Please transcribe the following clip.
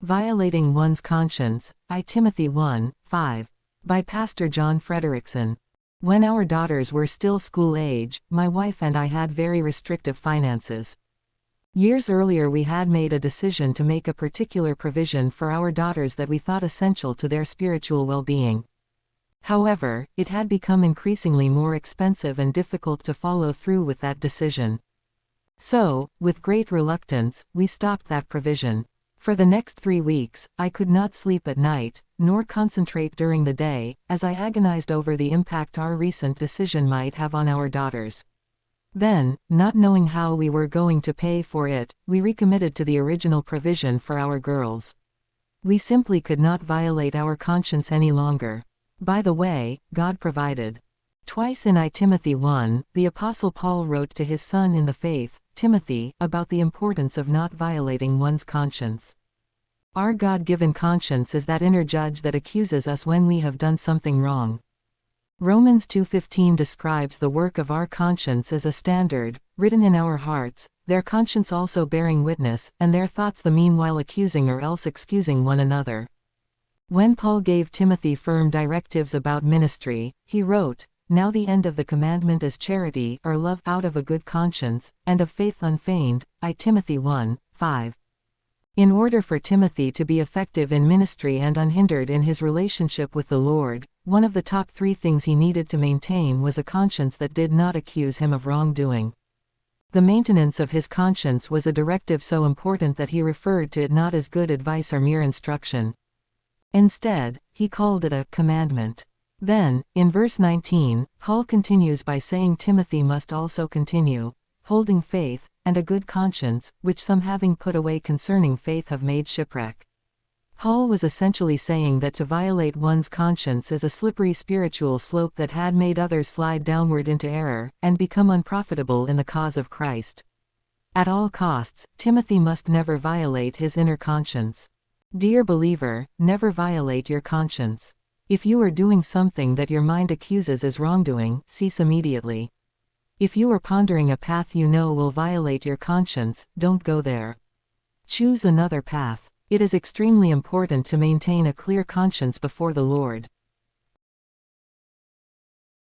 Violating One's Conscience, I Timothy 1:5. By Pastor John Frederickson. When our daughters were still school age, my wife and I had very restrictive finances. Years earlier we had made a decision to make a particular provision for our daughters that we thought essential to their spiritual well-being. However, it had become increasingly more expensive and difficult to follow through with that decision. So, with great reluctance, we stopped that provision. For the next 3 weeks, I could not sleep at night, nor concentrate during the day, as I agonized over the impact our recent decision might have on our daughters. Then, not knowing how we were going to pay for it, we recommitted to the original provision for our girls. We simply could not violate our conscience any longer. By the way, God provided. Twice in I Timothy 1, the Apostle Paul wrote to his son in the faith, Timothy, about the importance of not violating one's conscience. Our God-given conscience is that inner judge that accuses us when we have done something wrong. Romans 2:15 describes the work of our conscience as a standard, written in our hearts, their conscience also bearing witness, and their thoughts the meanwhile accusing or else excusing one another. When Paul gave Timothy firm directives about ministry, he wrote, "Now the end of the commandment is charity or love out of a good conscience, and of faith unfeigned." I Timothy 1:5. In order for Timothy to be effective in ministry and unhindered in his relationship with the Lord, one of the top 3 things he needed to maintain was a conscience that did not accuse him of wrongdoing. The maintenance of his conscience was a directive so important that he referred to it not as good advice or mere instruction. Instead, he called it a commandment. Then, in verse 19, Paul continues by saying Timothy must also continue, holding faith, and a good conscience, which some having put away concerning faith have made shipwreck. Paul was essentially saying that to violate one's conscience is a slippery spiritual slope that had made others slide downward into error, and become unprofitable in the cause of Christ. At all costs, Timothy must never violate his inner conscience. Dear believer, never violate your conscience. If you are doing something that your mind accuses as wrongdoing, cease immediately. If you are pondering a path you know will violate your conscience, don't go there. Choose another path. It is extremely important to maintain a clear conscience before the Lord.